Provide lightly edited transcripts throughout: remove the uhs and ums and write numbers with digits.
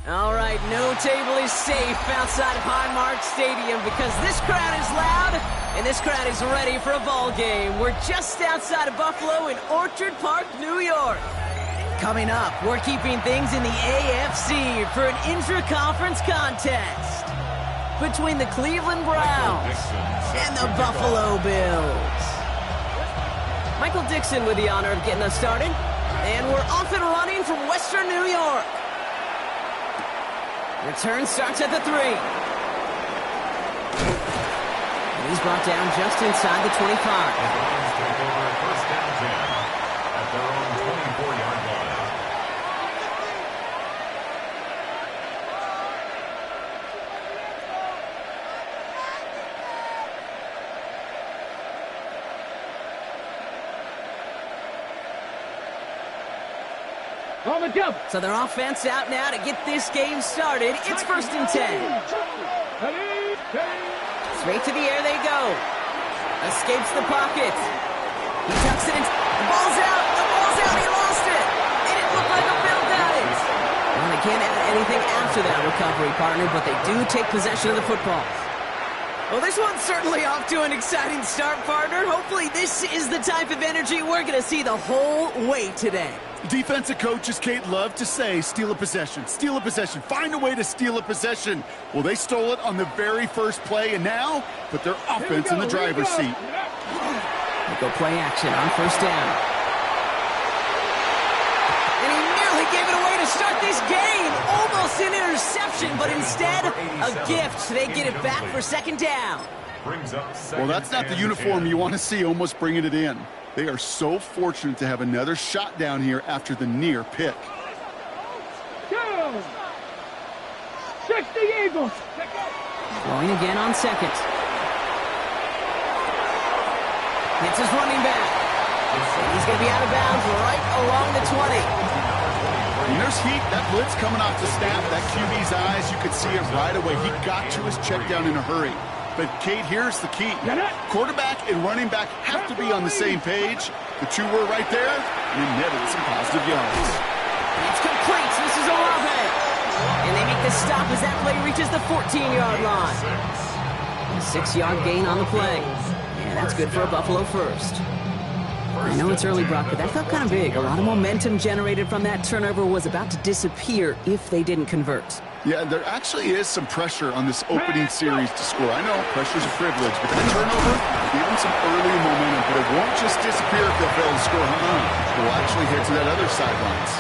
All right, no table is safe outside of Highmark Stadium because this crowd is loud and this crowd is ready for a ball game. We're just outside of Buffalo in Orchard Park, New York. Coming up, we're keeping things in the AFC for an intra-conference contest between the Cleveland Browns and the Buffalo Bills. Michael Dixon with the honor of getting us started, and we're off and running from Western New York. Return starts at the 3. And he's brought down just inside the 25. The Browns take over first down 10 at their own 24-yard line. So their offense out now to get this game started. It's first and 10. Straight to the air they go. Escapes the pocket. He tucks it in. The ball's out. The ball's out. He lost it. And it looked like a Bill got it. Well, they can't add anything after that recovery, partner, but they do take possession of the football. Well, this one's certainly off to an exciting start, partner. Hopefully this is the type of energy we're going to see the whole way today. Defensive coaches, Kate, love to say, steal a possession, find a way to steal a possession. Well, they stole it on the very first play, and now put their offense in the driver's seat. They go play action on first down. And he nearly gave it away to start this game. Almost an interception, but instead, a gift. They get it back for second down. Well, that's not the uniform you want to see almost bringing it in. They are so fortunate to have another shot down here after the near pick. 60 Eagles. Going again on second. It's his running back. He's going to be out of bounds right along the 20. And there's heat. That blitz coming off the snap. That QB's eyes, you could see it right away. He got to his check down in a hurry. But, Kate, here's the key. Quarterback and running back have to be on the same page. The two were right there, and it netted some positive yards. It's complete. This is Olave. And they make the stop as that play reaches the 14-yard line. A 6-yard gain on the play. Yeah, that's good for a Buffalo first. I know it's early, Brock, but that felt kind of big. A lot of momentum generated from that turnover was about to disappear if they didn't convert. Yeah, there actually is some pressure on this opening series to score. I know pressure's a privilege, but that turnover gave them some early momentum, but it won't just disappear if they fail to score. They'll actually head to that other sidelines.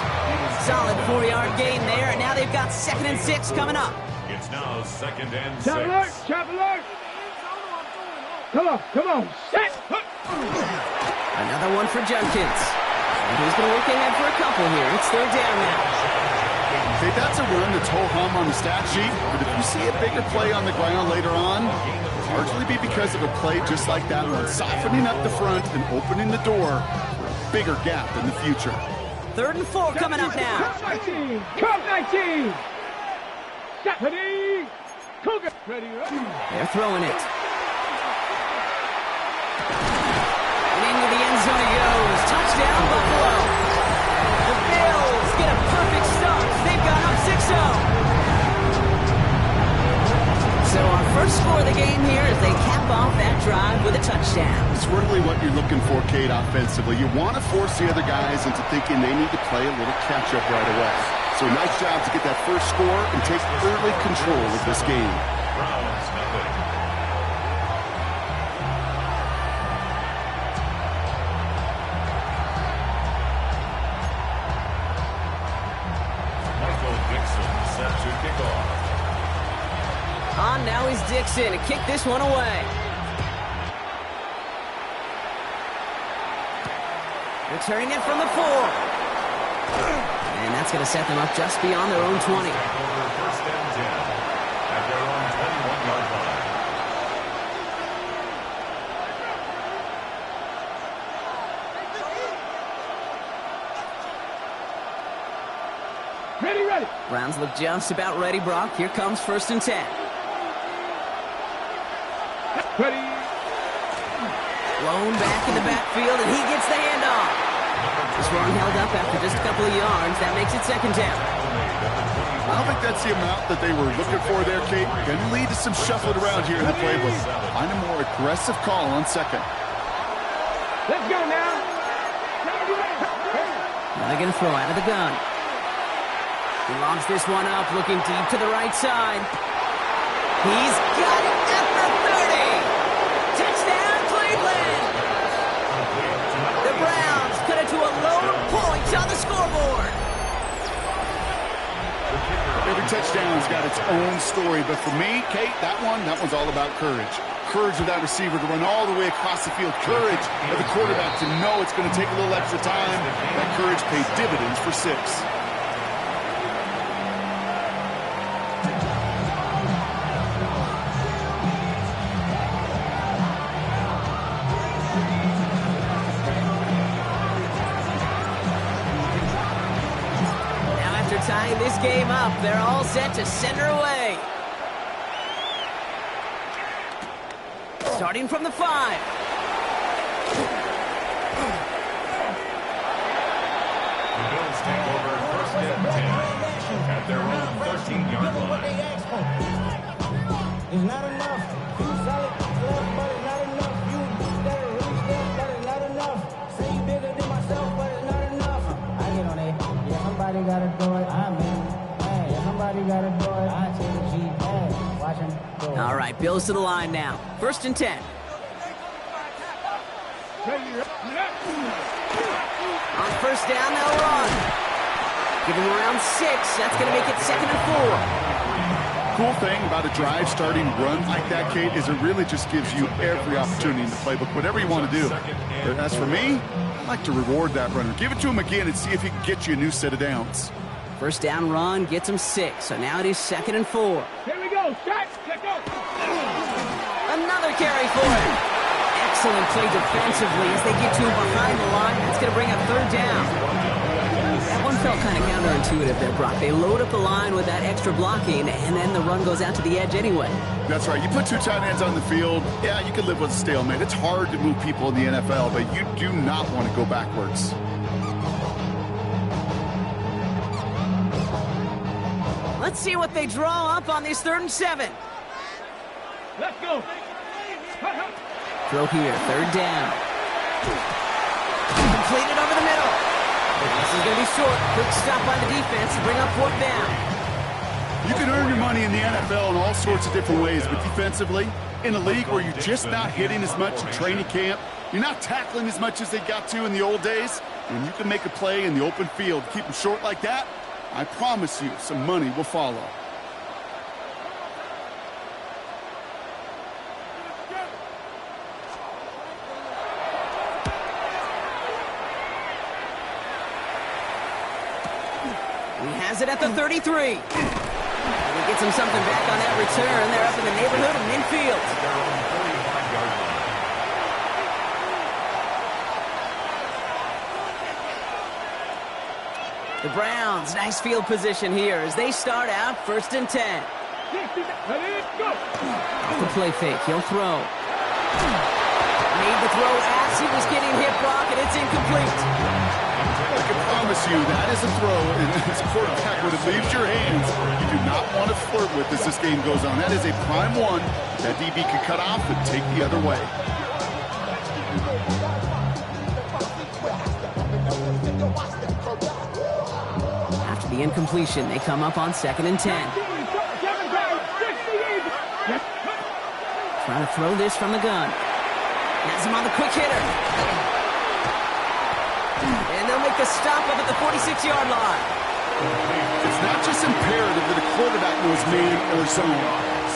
Solid 4-yard gain there, and now they've got 2nd and 6 coming up. It's now 2nd and 6. Chop alert! Come on, set! Another one for Jenkins. And he's going to look ahead for a couple here. It's 3rd down now. Okay, that's a run that's ho-hum on the stat sheet, but if you see a bigger play on the ground later on, it'll largely be because of a play just like that one, softening up the front and opening the door for a bigger gap in the future. 3rd and 4 coming up now. Come 19! Stop! Ready! Cougar! Ready! They're throwing it. And into the end zone he goes. Touchdown, Buffalo. The Bills get a perfect start. They've got up 6-0. So our first score of the game here as they cap off that drive with a touchdown. It's really what you're looking for, Kate, offensively. You want to force the other guys into thinking they need to play a little catch-up right away. So nice job to get that first score and take early control of this game. Browns nothing. Michael Dixon set to kick off. On now is Dixon to kick this one away. Returning it from the 4. And that's going to set them up just beyond their own 20. Over first and 10 at their own 21-yard line. Ready! Browns look just about ready, Brock. Here comes 1st and 10. Ready! Blown back in the backfield, and he gets the handoff. This run held up after just a couple couple of yards. That makes it second down. I don't think that's the amount that they were looking for there, Kate. Going to lead to some shuffling around here in the playbook. Find a more aggressive call on second. Let's go now. Now they're going to throw out of the gun. He lobs this one up, looking deep to the right side. He's got it at the 30. Touchdown, Cleveland. The Browns cut it to a lone point on the scoreboard. Every touchdown's got its own story, but for me, Kate, that one's all about courage. Courage of that receiver to run all the way across the field. Courage of the quarterback to know it's going to take a little extra time. That courage paid dividends for 6. Tying this game up, they're all set to center away. Starting from the 5. The Bills take over first and 10 at their own 13-yard line. It's not enough. You solid, but it's not enough. You better reach that, but it's not enough. Say you bigger than myself, but it's not enough. I get on it. Yeah, somebody gotta do it. I'm in. Hey, somebody gotta do it. I take the G. Hey, watch him go. All right, Bills to the line now. First and 10. On first down, they'll run. Give him around 6. That's going to make it second and 4. Cool thing about a drive starting run like that, Kate, is it really just gives you every opportunity in the playbook, whatever you want to do. But as for me, I like to reward that runner. Give it to him again and see if he can get you a new set of downs. First down run gets him 6, so now it is second and 4. Here we go. Start. Let's go. Another carry for him. Excellent play defensively as they get to him behind the line. That's going to bring up third down. That one felt kind of counterintuitive there, Brock. They load up the line with that extra blocking, and then the run goes out to the edge anyway. That's right. You put 2 tight ends on the field, yeah, you can live with a stalemate. It's hard to move people in the NFL, but you do not want to go backwards. Let's see what they draw up on this 3rd and 7. Let's go. Throw here, third down. Completed over the middle. This is going to be short. Quick stop by the defense to bring up 4th down. You can earn your money in the NFL in all sorts of different ways, but defensively, in a league where you're just not hitting as much in training camp, you're not tackling as much as they got to in the old days, and you can make a play in the open field, keep them short like that, I promise you some money will follow. He has it at the 33. He gets him something back on that return. They're up in the neighborhood of midfield. The Browns, nice field position here as they start out 1st and 10. Off the play fake, he'll throw. Made the throw as he was getting hit, Brock, and it's incomplete. I can promise you that is a throw, and as a quarterback, when it leaves your hands, you do not want to flirt with as this game goes on. That is a prime one that DB can cut off and take the other way. After the incompletion, they come up on 2nd and 10. Trying to throw this from the gun. Has him on the quick hitter. And they'll make the stop up at the 46-yard line. It's not just imperative that a quarterback knows man or zone.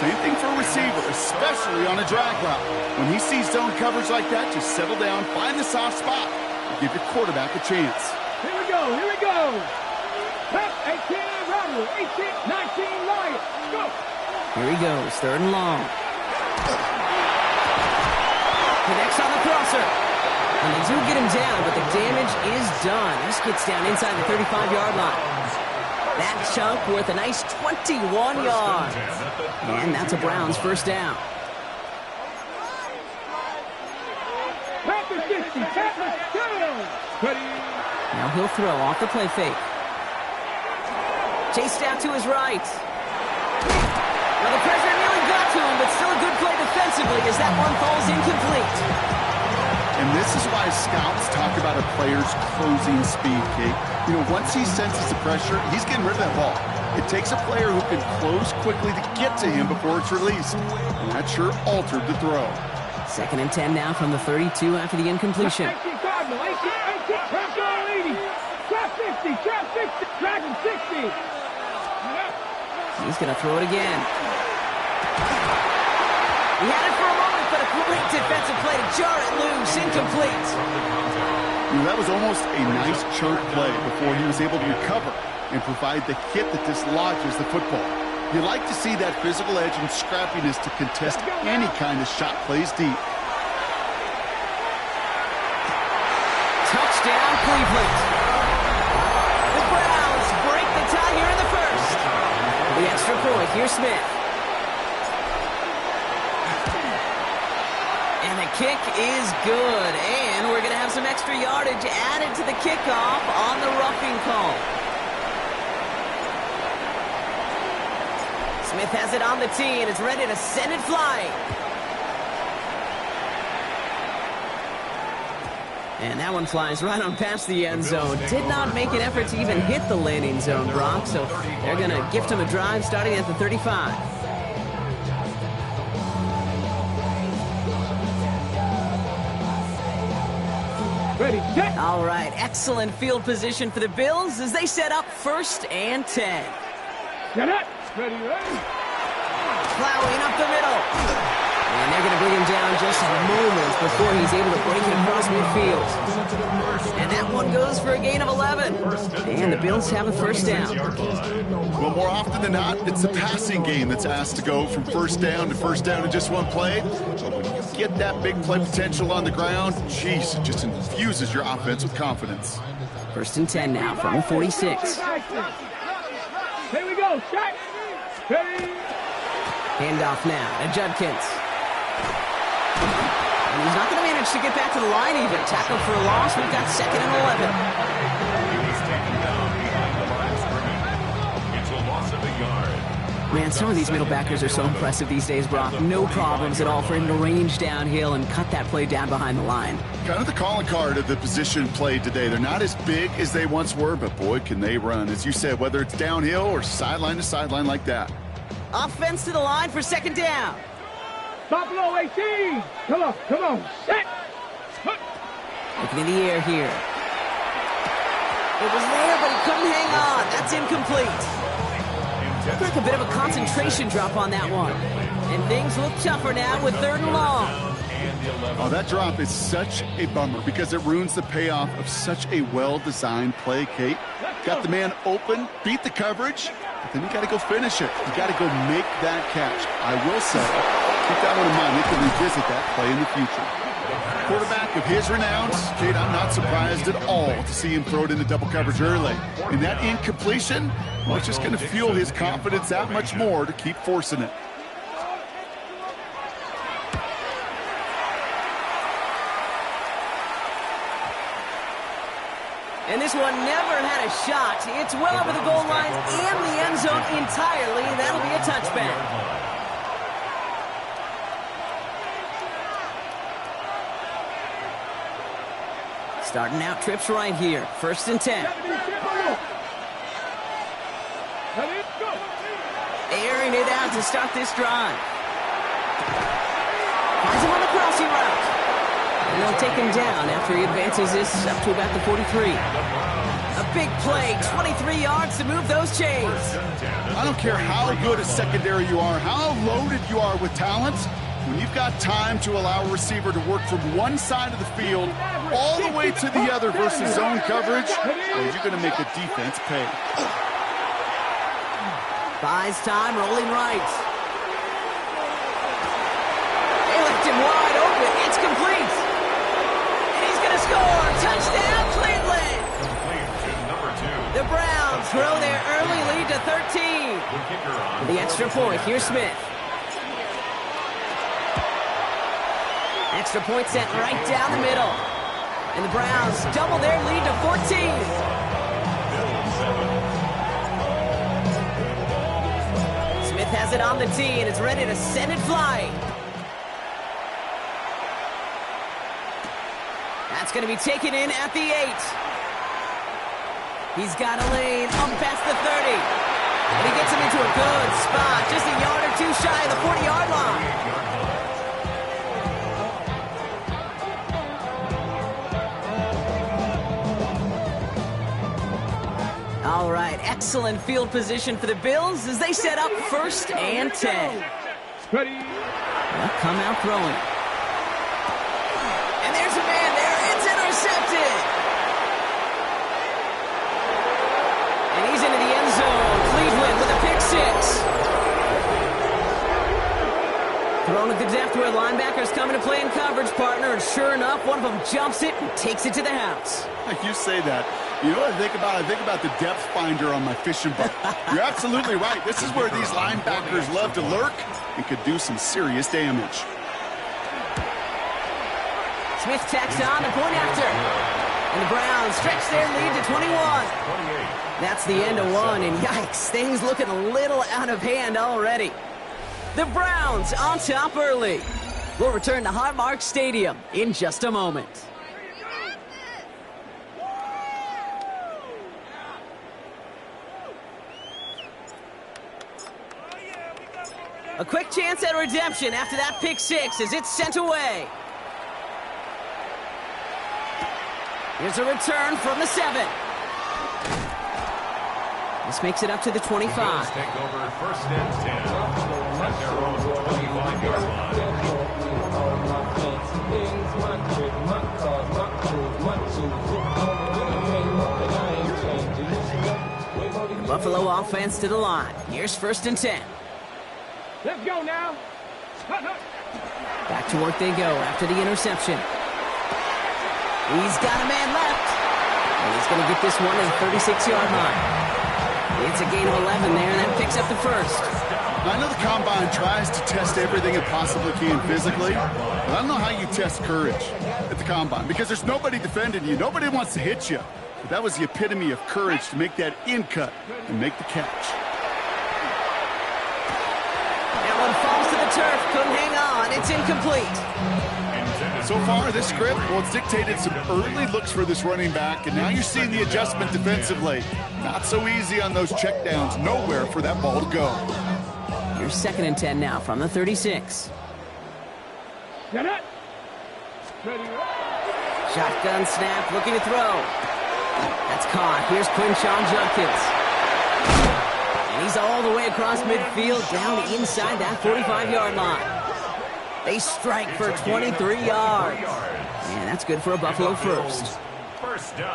Same thing for a receiver, especially on a drag route. When he sees zone coverage like that, just settle down, find the soft spot, and give your quarterback a chance. Here we go. Here we go. Top 18 Rebel, 18, 19 Lions. Go. Here he goes, 3rd and long. Connects on the crosser. And they do get him down, but the damage is done. This gets down inside the 35-yard line. That chunk worth a nice 21 yards. And that's a Browns first down. Packers 50, Packers down. Ready. Now he'll throw off the play fake. Chased out to his right. Well, the pressure nearly got to him, but still a good play defensively as that one falls incomplete. And this is why scouts talk about a player's closing speed, Kate. You know, once he senses the pressure, he's getting rid of that ball. It takes a player who can close quickly to get to him before it's released. And that sure altered the throw. 2nd and 10 now from the 32 after the incompletion. 18 Cardinal, 18, trap goal 80, trap 50, trap 60, dragon 60. He's going to throw it again. He had it for a moment, but a great defensive play to jar it loose, incomplete. You know, that was almost a nice chunk play before he was able to recover and provide the hit that dislodges the football. You like to see that physical edge and scrappiness to contest any kind of shot plays deep. Touchdown, Cleveland. The Browns break the tie here in the first. The extra point, here's Smith. And the kick is good. And we're going to have some extra yardage added to the kickoff on the roughing call. Smith has it on the tee and is ready to send it flying. And that one flies right on past the end zone. Did not make an effort to even hit the landing zone, Brock. So they're going to gift him a drive starting at the 35. Ready, set. All right, excellent field position for the Bills as they set up 1st and 10. Get it. Ready, ready. Plowing up the middle. And they're going to bring him down just moments before he's able to break it across midfield. And that one goes for a gain of 11. And the Bills have a 1st down. Well, more often than not, it's the passing game that's asked to go from 1st down to 1st down in just one play. But when you get that big play potential on the ground, geez, it just infuses your offense with confidence. 1st and 10 now from the 46. Here we go, shot. Ready. Handoff now to Judkins. And he's not going to manage to get back to the line even. Tackled for a loss. We've got 2nd and 11. He was taken down behind the line of scrimmage. It's a loss of a yard. Man, some of these middle backers are so impressive these days, Brock. No problems at all for him to range downhill and cut that play down behind the line. Kind of the calling card of the position played today. They're not as big as they once were, but boy, can they run. As you said, whether it's downhill or sideline to sideline like that. Offense to the line for 2nd down. Buffalo 18. Come on, set. Looking in the air here. It was there, but he couldn't hang on. That's incomplete. Looked like a bit of a concentration drop on that one. And things look tougher now with 3rd and long. Oh, that drop is such a bummer because it ruins the payoff of such a well-designed play, Kate. Got the man open, beat the coverage, but then you got to go finish it. You got to go make that catch. I will say, keep that one in mind. We can revisit that play in the future. Quarterback of his renown, Kate, I'm not surprised at all to see him throw it into double coverage early. And that incompletion, well, it's just going to fuel his confidence that much more to keep forcing it. And this one never had a shot. It's well over the goal line and the end zone entirely. That'll be a touchback. Starting out trips right here. 1st and 10. Airing it out to start this drive. Finds him on the crossing route. And they'll take him down after he advances this up to about the 43. A big play, 23 yards to move those chains. I don't care how good a secondary you are, how loaded you are with talent. When you've got time to allow a receiver to work from one side of the field all the way to the other versus zone coverage, well, you're going to make the defense pay. Buys time, rolling right. They left him wide open. It's complete. And he's going to score. Touchdown, Cleveland. The Browns grow their early lead to 13. The extra point, here's Smith. Extra point sent right down the middle. And the Browns double their lead to 14. Smith has it on the tee and is ready to send it flying. That's going to be taken in at the 8. He's got a lane up past the 30. And he gets him into a good spot, just a yard or two shy of the 40-yard line. All right, excellent field position for the Bills as they set up 1st and 10. Ready. They'll come out throwing. And there's a man there. It's intercepted. And he's into the end zone. Cleveland with a pick 6. Thrown at the depth where linebackers come into play in coverage, partner. And sure enough, one of them jumps it and takes it to the house. You say that. You know what I think about? I think about the depth finder on my fishing boat. You're absolutely right. This is where these linebackers love to lurk and could do some serious damage. Smith tacks on the point after. And the Browns stretch their lead to 21. That's the end of one, and yikes, things looking a little out of hand already. The Browns on top early. We'll return to Highmark Stadium in just a moment. A quick chance at redemption after that pick 6 as it's sent away. Here's a return from the 7. This makes it up to the 25. Bills take over 1st and 10 at their own 25-yard line. Buffalo offense to the line. Here's 1st and 10. Let's go now. Back to work they go after the interception. He's got a man left. And he's going to get this one at the 36-yard line. It's a gain of 11 there, and that picks up the 1st. I know the Combine tries to test everything it possibly can physically, but I don't know how you test courage at the Combine because there's nobody defending you. Nobody wants to hit you. But that was the epitome of courage to make that in cut and make the catch. Falls to the turf, couldn't hang on. It's incomplete. So far, this script, well, it's dictated some early looks for this running back, and now you're seeing the adjustment defensively. Not so easy on those checkdowns. Nowhere for that ball to go. Here's 2nd and 10 now from the 36. Get it. Ready. Shotgun snap, looking to throw. That's caught. Here's Quinshawn Judkins. He's all the way across midfield, down inside that 45-yard line. They strike for 23 yards. And that's good for a Buffalo 1st.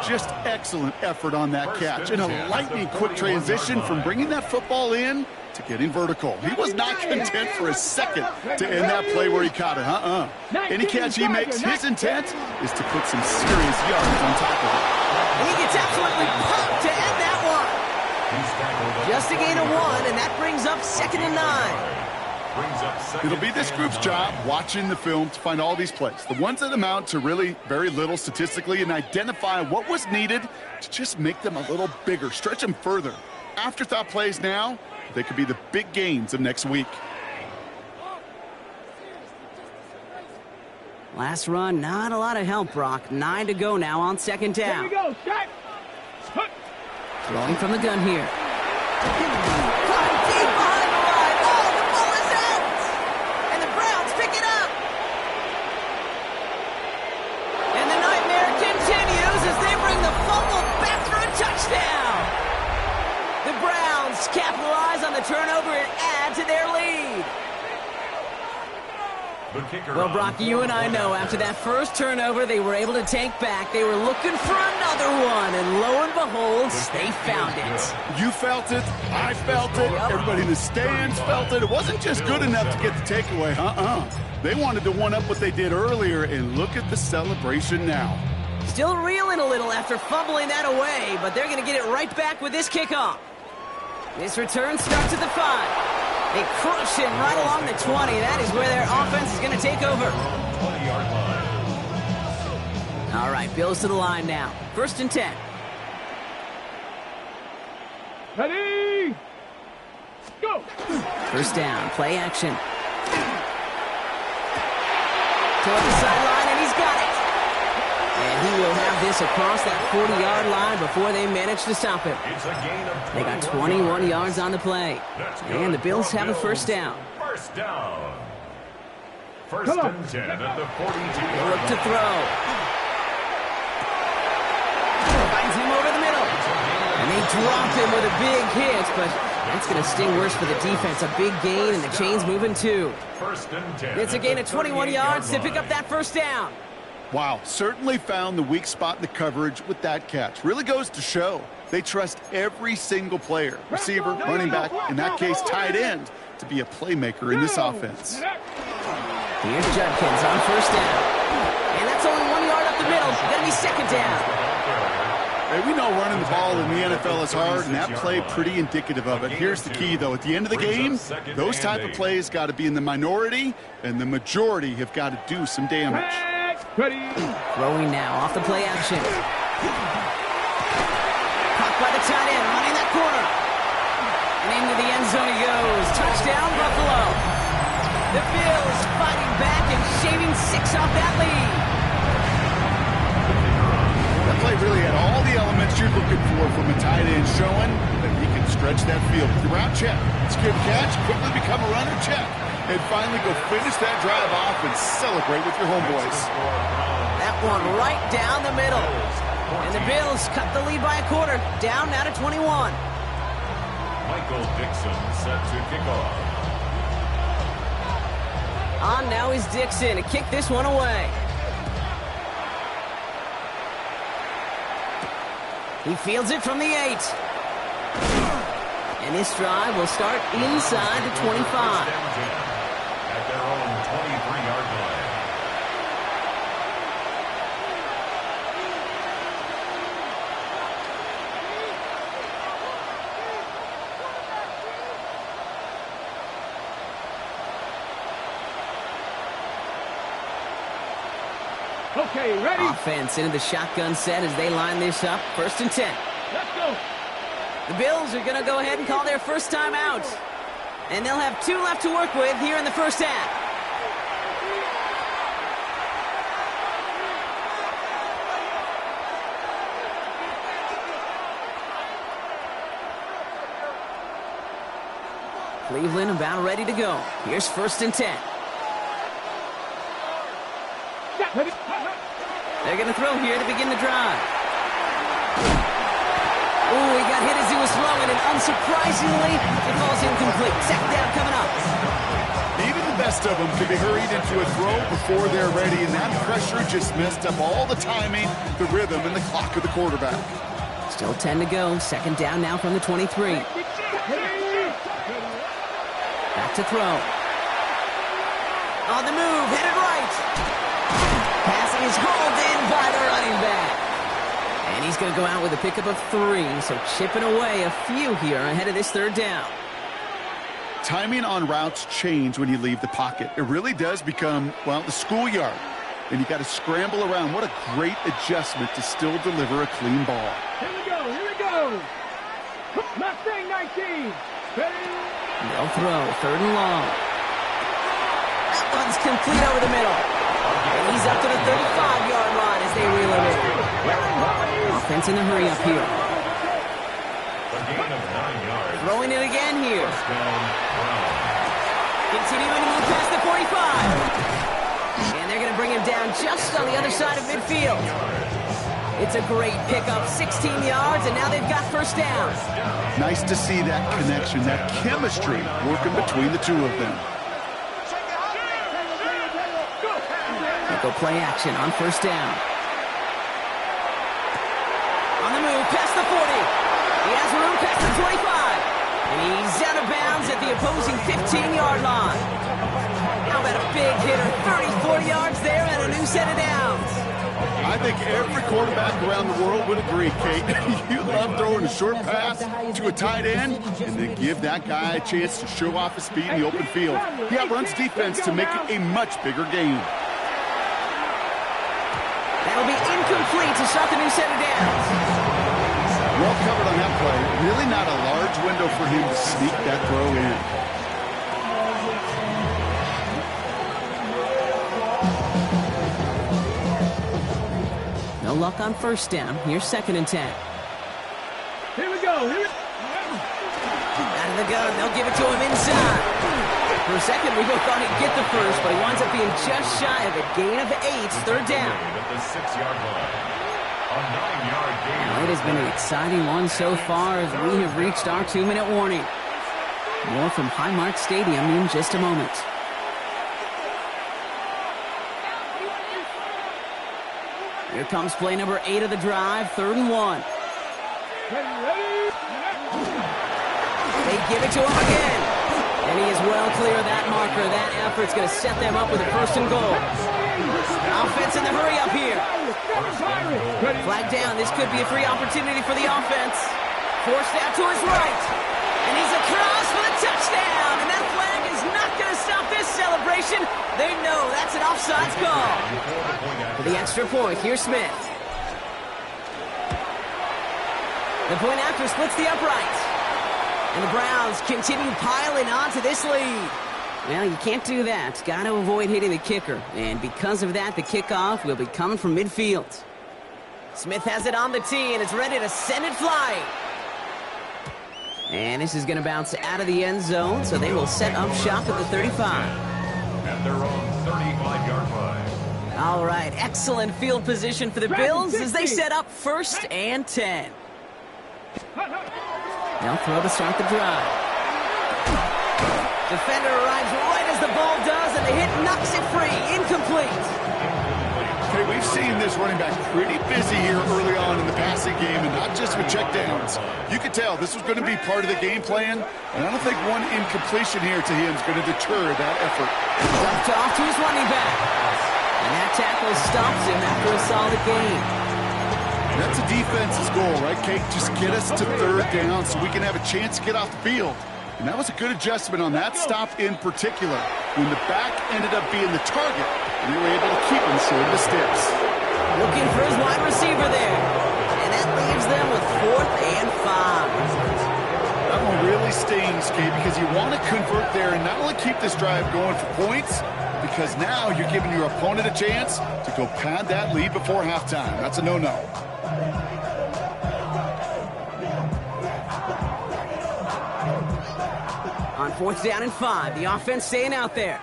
Just excellent effort on that catch. And a lightning quick transition from bringing that football in to getting vertical. He was not content for a second to end that play where he caught it. Any catch he makes, his intent is to put some serious yards on top of it. And he gets absolutely pumped to end that one. Just a gain of 1, and that brings up 2nd and 9. It'll be this group's job watching the film to find all these plays, the ones that amount to really very little statistically, and identify what was needed to just make them a little bigger, stretch them further. Afterthought plays now, they could be the big gains of next week. Last run, not a lot of help, Brock. 9 to go now on 2nd down. Here we go, Shaq. Throwing from the gun here. Caught deep behind the line. Oh, the ball is out! And the Browns pick it up. And the nightmare continues as they bring the fumble back for a touchdown. The Browns capitalize on the turnover and add to their lead. Well, Brock, you and I know after that first turnover, they were able to take back. They were looking for another one, and lo and behold, they found it. You felt it. I felt it. Yep. Everybody in the stands felt it. It wasn't just good enough to get the takeaway. They wanted to one-up what they did earlier, and look at the celebration now. Still reeling a little after fumbling that away, but they're going to get it right back with this kickoff. This return starts at the 5. They crush him right along the 20. That is where their offense is going to take over. All right, Bills to the line now. 1st and 10. Ready? Go! 1st down, play action. Toward the sideline, and he's got it. And he will have this across that 40-yard line before they manage to stop him. It's a gain of 21 They got 21 yards on the play. And the Bills have a 1st down. 1st down. 1st and 10 at the 42-yard Look to throw. Finds him over the middle. And they drop him with a big hit, but that's going to sting worse for the defense. A big gain, and the chain's moving too. 1st and 10. It's a gain of 21 yards to pick up that 1st down. Wow, certainly found the weak spot in the coverage with that catch. Really goes to show they trust every single player, receiver, running back, in that case tight end, to be a playmaker in this offense. Here's Judkins on 1st down. And that's only 1 yard up the middle. Going to be 2nd down. Hey, we know running the ball in the NFL is hard, and that play pretty indicative of it. Here's the key, though. At the end of the game, those type of plays got to be in the minority, and the majority have got to do some damage. Ready? Throwing now off the play action. Caught by the tight end, running that corner. And into the end zone he goes. Touchdown, Buffalo. The Bills fighting back and shaving 6 off that lead. That play really had all the elements you're looking for from a tight end, showing that he can stretch that field. With the route check, skip catch, quickly become a runner check, and finally go finish that drive off and celebrate with your homeboys. That one right down the middle. And the Bills cut the lead by a quarter. Down now to 21. Michael Dixon set to kick off. On now is Dixon to kick this one away. He fields it from the 8. And this drive will start inside the 25. At their own 23-yard line. Okay, ready? Offense into the shotgun set as they line this up. 1st and 10. Let's go. The Bills are going to go ahead and call their first time out. And they'll have 2 left to work with here in the 1st half. Cleveland about ready to go. Here's 1st and 10. They're going to throw here to begin the drive. Oh, he got hit as he was throwing, and unsurprisingly, it falls incomplete. 2nd down coming up. Even the best of them can be hurried into a throw before they're ready, and that pressure just messed up all the timing, the rhythm, and the clock of the quarterback. Still 10 to go. 2nd down now from the 23. Back to throw. On the move, headed right. Pass is hauled in by the running back. And he's going to go out with a pickup of 3, so chipping away a few here ahead of this 3rd down. Timing on routes change when you leave the pocket. It really does become, well, the schoolyard. And you got to scramble around. What a great adjustment to still deliver a clean ball. Here we go, here we go. Mustang 19. Ready? They'll throw, 3rd and long. That one's complete over the middle. And he's up to the 35-yard line as they reel him in. Offense in a hurry up here. A gain of 9 yards. Throwing it again here. First down, Brown. Continuing to move past the 45. And they're going to bring him down just on the other side of midfield. It's a great pickup, 16 yards, and now they've got 1st down. Nice to see that connection, that chemistry working between the two of them. Go play action on 1st down. On the move, past the 40. He has room past the 25. And he's out of bounds at the opposing 15-yard line. How about a big hitter, 34 yards there and a new set of downs. I think every quarterback around the world would agree, Kate. You love throwing a short pass to a tight end and then give that guy a chance to show off his speed in the open field. He outruns defense to make it a much bigger game. That'll be incomplete to start the new set of downs. Well covered on that play. Really not a large window for him to sneak that throw in. No luck on first down. Here's 2nd and 10. Here we go. Out of the gun. They'll give it to him inside. For a second, we both thought he'd get the first, but he winds up being just shy of a gain of 8. 3rd down. At the 6-yard line. A 9-yard gain. Well, it has been an exciting one so far as we have reached our 2-minute warning. More from Highmark Stadium in just a moment. Here comes play number 8 of the drive, 3rd and 1. They give it to him again. And he is well clear of that marker. That effort's going to set them up with a 1st and goal. Offense in the hurry up here. Flag down. This could be a free opportunity for the offense. Forced out to his right. And he's across for the touchdown. And that flag is not going to stop this celebration. They know that's an offsides call. For the extra point, here's Smith. The point after splits the uprights. And the Browns continue piling on to this lead. Well, you can't do that. Got to avoid hitting the kicker. And because of that, the kickoff will be coming from midfield. Smith has it on the tee, and it's ready to send it flying. And this is going to bounce out of the end zone, so they will set up shop at the 35. At their own 35-yard line. All right, excellent field position for the Bills as they set up 1st and 10. They'll throw to start the drive. Defender arrives right as the ball does, and the hit knocks it free. Incomplete. Okay, we've seen this running back pretty busy here early on in the passing game, and not just with checkdowns. You could tell this was going to be part of the game plan, and I don't think one incompletion here to him is going to deter that effort. Left off to his running back. And that tackle stops him after a solid game. That's a defense's goal, right, Kate? Just get us to 3rd down so we can have a chance to get off the field. And that was a good adjustment on that stop in particular, when the back ended up being the target, and they were able to keep him short of the sticks. Looking for his wide receiver there. And that leaves them with 4th and 5. That one really stings, Kate, because you want to convert there and not only keep this drive going for points, because now you're giving your opponent a chance to go pad that lead before halftime. That's a no-no. On 4th down and 5, the offense staying out there.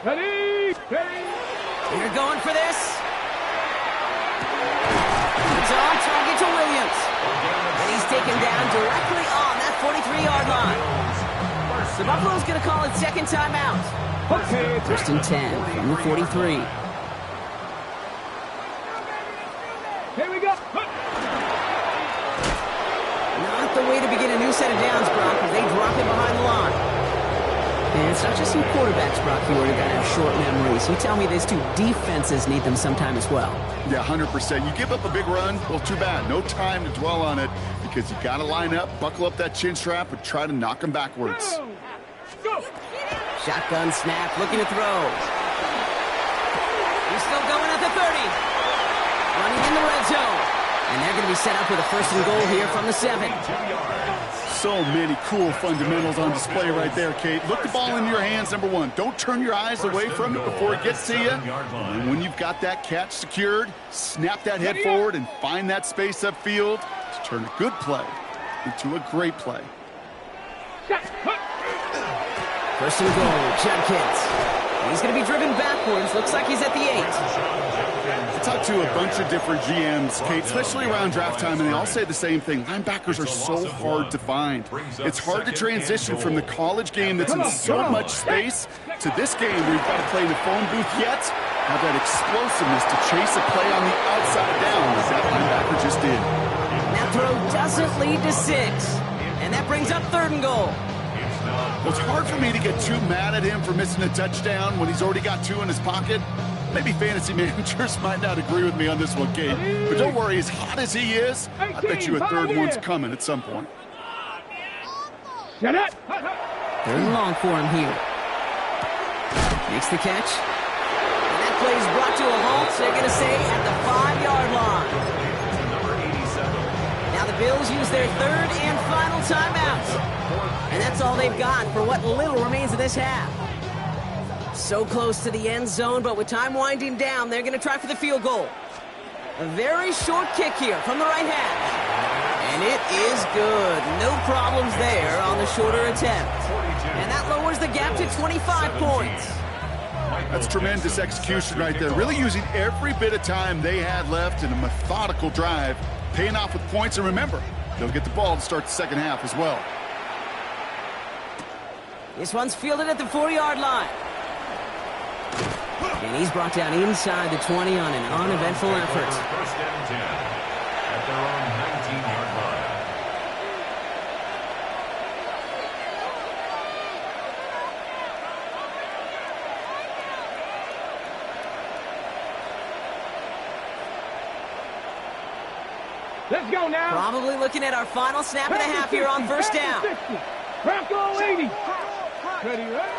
Ready. They're going for this. It's on target to Williams. And he's taken down directly on that 43-yard line. So Buffalo's going to call it 2nd timeout. Okay. 1st and 10 from the 43. Here we go. Not the way to begin a new set of downs, Brock, as they drop it behind the line. And it's not just some quarterbacks, Brock, who are going to have short memories. You tell me this too, defenses need them sometime as well. Yeah, 100%. You give up a big run, well, too bad. No time to dwell on it because you got to line up, buckle up that chin strap, and try to knock them backwards. Go. Shotgun snap, looking to throw. He's still going at the 30. Running in the red zone. And they're going to be set up with a 1st and goal here from the 7. So many cool fundamentals on display right there, Kate. Look the ball into your hands, number 1. Don't turn your eyes away from it before it gets to you. And when you've got that catch secured, snap that head forward and find that space upfield to turn a good play into a great play. 1st and goal, Judkins. He's going to be driven backwards. Looks like he's at the 8. I talked to a bunch of different GMs, Kate, especially around draft time, and they all say the same thing. Linebackers are so hard to find. It's hard to transition from the college game that's in so much space to this game where you've got to play in the phone booth yet have that explosiveness to chase a play on the outside down as that linebacker just did. That throw doesn't lead to 6. And that brings up 3rd and goal. Well, it's hard for me to get too mad at him for missing a touchdown when he's already got 2 in his pocket. Maybe fantasy managers might not agree with me on this one, Kate. But don't worry, as hot as he is, I bet you a 3rd one's coming at some point. 3rd and long for him here. Makes the catch. And that play is brought to a halt. They're going to say at the 5-yard line. Number 87. Now the Bills use their third and final timeout. And that's all they've got for what little remains of this half. So close to the end zone, but with time winding down, they're going to try for the field goal. A very short kick here from the right hash. And it is good. No problems there on the shorter attempt. And that lowers the gap to 25 points. That's tremendous execution right there. Really using every bit of time they had left in a methodical drive, paying off with points. And remember, they'll get the ball to start the second half as well. This one's fielded at the 4-yard line. And he's brought down inside the 20 on an uneventful effort. First and 10 at their own 19-yard line. Let's go now. Probably looking at our final snap and a half here on first down. Bronco 80. Ready, right?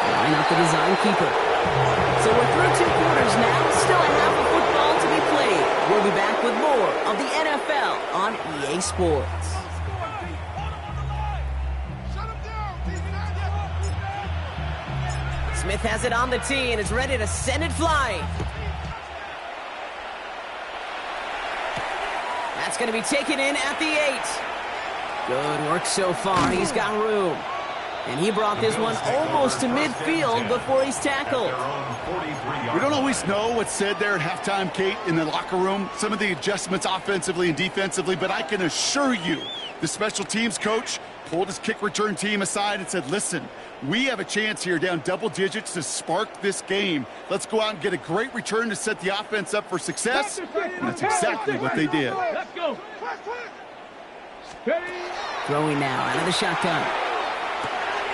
Line up the design keeper. So we're through 2 quarters now. Still a half of football to be played. We'll be back with more of the NFL on EA Sports. Smith has it on the tee and is ready to send it flying. That's going to be taken in at the 8. Good work so far. He's got room. And he brought this one almost to midfield before he's tackled. We don't always know what's said there at halftime, Kate, in the locker room. Some of the adjustments offensively and defensively, but I can assure you the special teams coach pulled his kick return team aside and said, listen, we have a chance here down double digits to spark this game. Let's go out and get a great return to set the offense up for success. And that's exactly what they did. Let's go. Throwing now out of the shotgun.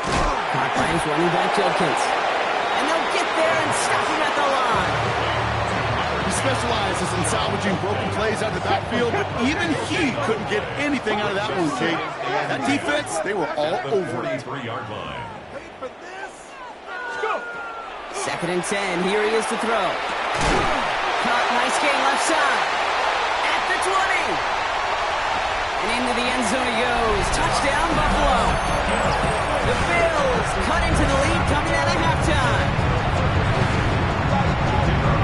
Caught by his running back Judkins. And they'll get there and stop him at the line. He specializes in salvaging broken plays out of the backfield, but even he couldn't get anything out of that one, Kate. That defense, they were all over it. 43-yard line. Second and 10. Here he is to throw. Caught, nice game left side. At the 20. And into the end zone he goes. Touchdown, Buffalo. The Bills cut into the lead coming out of halftime.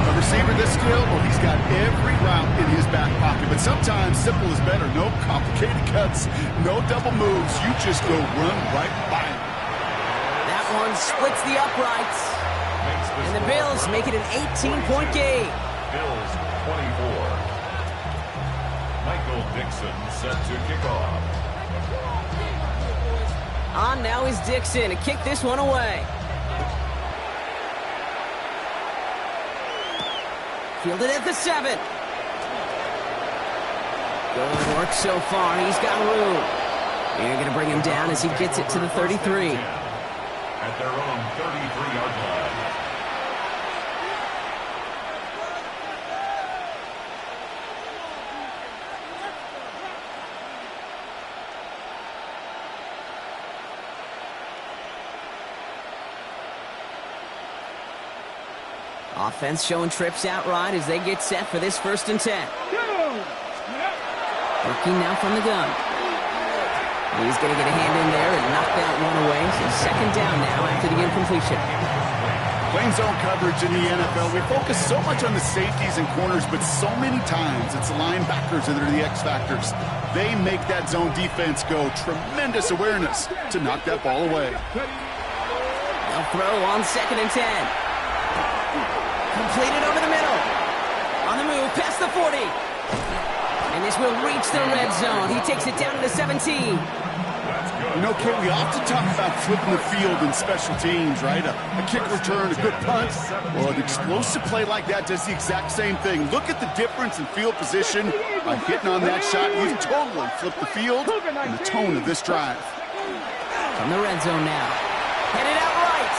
A receiver this skilled, well, he's got every route in his back pocket. But sometimes simple is better. No complicated cuts, no double moves. You just go run right by him. That one splits the uprights. And the Bills make it an 18-point game. Bills 24. Michael Dixon set to kick off. On now is Dixon to kick this one away. Fielded at the 7. Good work so far. He's got room. They're going to bring him down as he gets it to the 33. At their own 33-yard line. Offense showing trips out right as they get set for this first and 10. Working now from the gun. He's going to get a hand in there and knock that one away. So second down now after the incompletion. Playing zone coverage in the NFL, we focus so much on the safeties and corners, but so many times it's the linebackers that are the X factors. They make that zone defense go. Tremendous awareness to knock that ball away. They'll throw on second and 10. Completed over the middle. On the move, past the 40. And this will reach the red zone. He takes it down to the 17. You know, Kate, we often talk about flipping the field in special teams, right? A kick return, a good punt. Well, an explosive play like that does the exact same thing. Look at the difference in field position. By hitting on that shot, you've totally flipped the field and the tone of this drive. From the red zone now. Headed out right.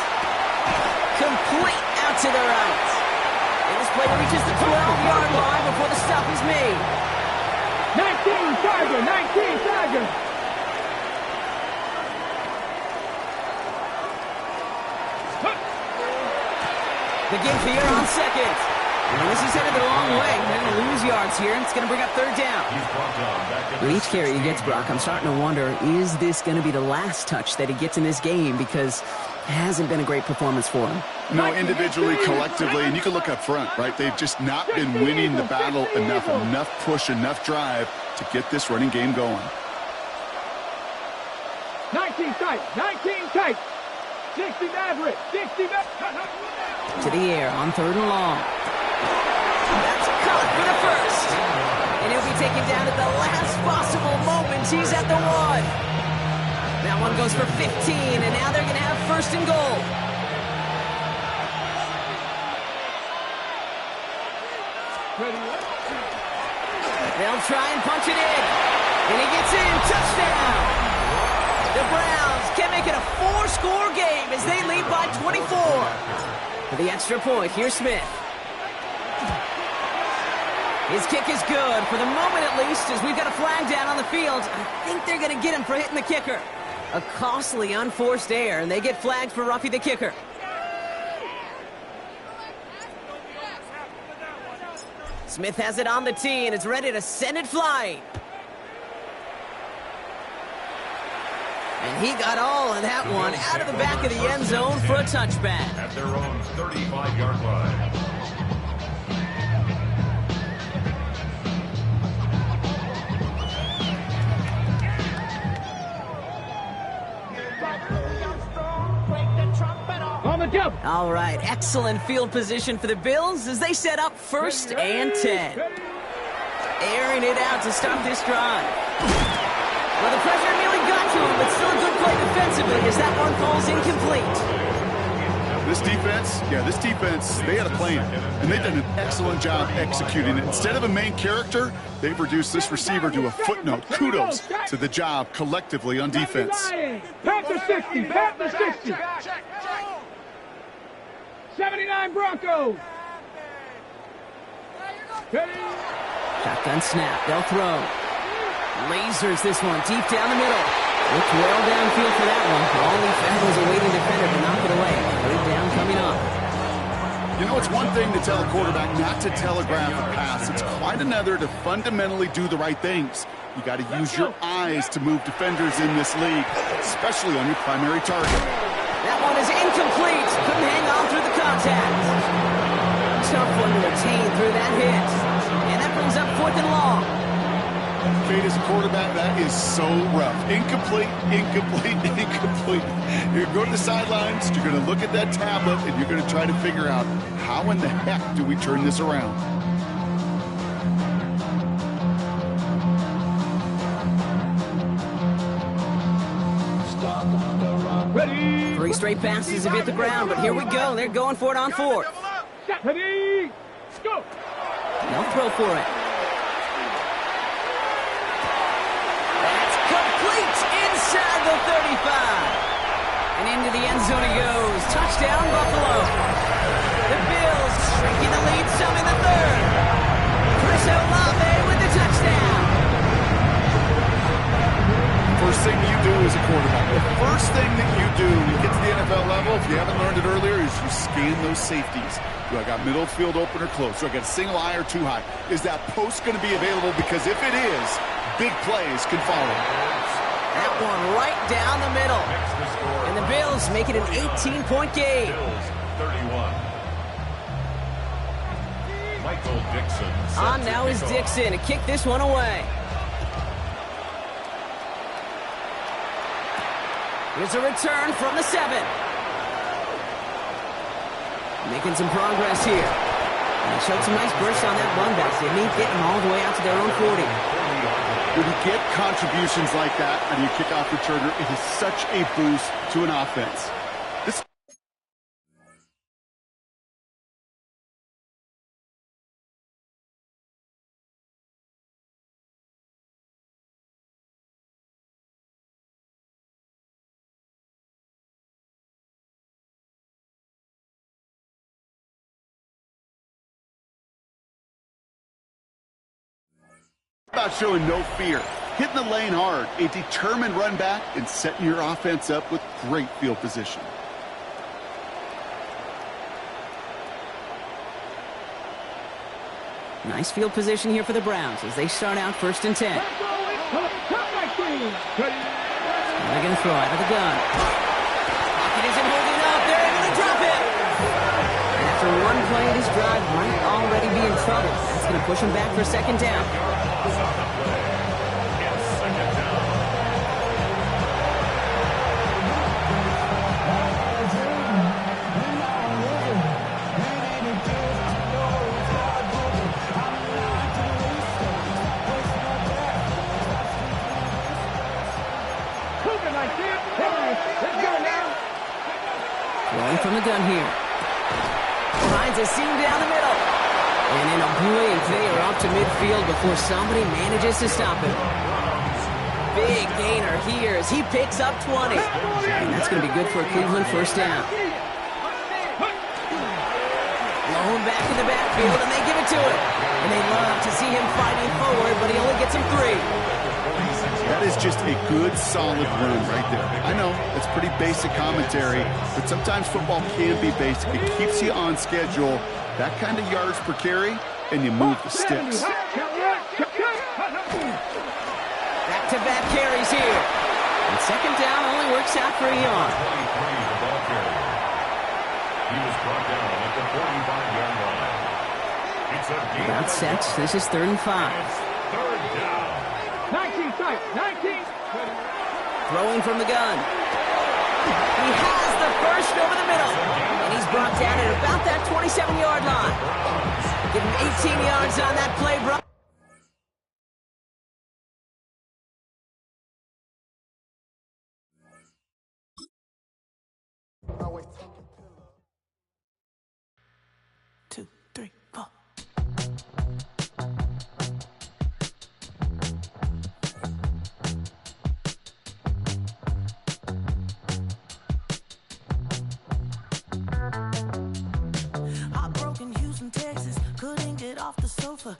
Complete out to the right. And this play reaches the 12-yard line before the stop is made. 19 Tiger, 19 Tiger. Begin for here on second. And this is headed the wrong way. They're going to lose yards here, and it's going to bring up third down. With each carry he gets, Brock, I'm starting to wonder, is this going to be the last touch that he gets in this game? Because it hasn't been a great performance for him. No, individually, collectively, and you can look up front, right? They've just not been winning the battle enough push, enough drive to get this running game going. 19 tight, 19 tight. 60 average, 60 to the air on third and long. That's caught for the first. And he'll be taken down at the last possible moment. He's at the 1. That one goes for 15, and now they're going to have first and goal. They'll try and punch it in. And he gets in. Touchdown. The Browns can make it a 4-score game as they lead by 24. For the extra point, here's Smith. His kick is good, for the moment at least, as we've got a flag down on the field. I think they're going to get him for hitting the kicker. A costly unforced error, and they get flagged for roughing the kicker. Smith has it on the tee and is ready to send it flying. And he got all of that one out of the back of the end zone for a touchback. At their own 35-yard line. On the double. All right, excellent field position for the Bills as they set up 1st and 10. Airing it out to start this drive. Well, the pressure nearly got to him, but still a good play defensively as that one falls incomplete. This defense, they had a plan, and they've done an excellent job executing it. Instead of a main character, they've reduced this receiver to a footnote. Kudos to the job collectively on defense. Pack the 60, pack the 60. 79 Broncos. Shotgun snap, they'll throw. Lasers this one deep down the middle. Looked well downfield for that one. All he found was a waiting defender to knock it away. Third down coming up. You know, it's one thing to tell a quarterback not to telegraph a pass. It's quite another to fundamentally do the right things. You got to use your eyes to move defenders in this league, especially on your primary target. That one is incomplete. Couldn't hang on through the contact. Tough one to retain through that hit. And that brings up 4th and long. Fate as a quarterback, that is so rough. Incomplete, incomplete, incomplete. You're going to go to the sidelines, you're going to look at that tablet, and you're going to try to figure out how in the heck do we turn this around. Ready. 3 straight passes have hit the ground, but here we go. They're going for it on 4th. Ready. Go. They'll throw for it. That's complete inside the 35. And into the end zone he goes. Touchdown, Buffalo. The Bills shrinking the lead some in the 3rd. Chris Olave with the touchdown. First thing you do as a quarterback, the first thing that you do when you get to the NFL level, if you haven't learned it earlier, is you scan those safeties. Do I got middle field open or close? Do I got a single eye or too high? Is that post going to be available? Because if it is, big plays can follow. That one right down the middle. And the Bills make it an 18-point game. Bills 31. Michael Dixon. On now is Dixon to kick this one away. Here's a return from the 7. Making some progress here. And he showed some nice bursts on that run back, didn't he? Getting all the way out to their own 40. When you get contributions like that and you kickoff returner, it is such a boost to an offense. This about showing no fear, hitting the lane hard, a determined run back, and setting your offense up with great field position. Nice field position here for the Browns as they start out 1st and 10. They're going to throw out of the gun. Pocket isn't holding up. They're able to drop it. And after one play, this drive might already be in trouble. That's going to push him back for 2nd down. Throwing from the gun here. Finds a seam down the middle. And in a blink, they are up to midfield before somebody manages to stop him. Big gainer here as he picks up 20. And that's going to be good for a Cleveland 1st down. Blown back in the backfield, and they give it to him. And they love to see him fighting forward, but he only gets him 3. That is just a good, solid run right there. I know, it's pretty basic commentary, but sometimes football can be basic. It keeps you on schedule, that kind of yards per carry, and you move the sticks. Back-to-back carries here. And 2nd down only works out for Eon. He was brought down at the 45-yard line. It's a game. About set. This is 3rd and 5. 3rd down. 19 strike, 19. Throwing from the gun. He has the first over the middle. And he's brought down at about that 27-yard line. Give him 18 yards on that play, bro. Heartbroken Houston, Texas, couldn't get off the sofa.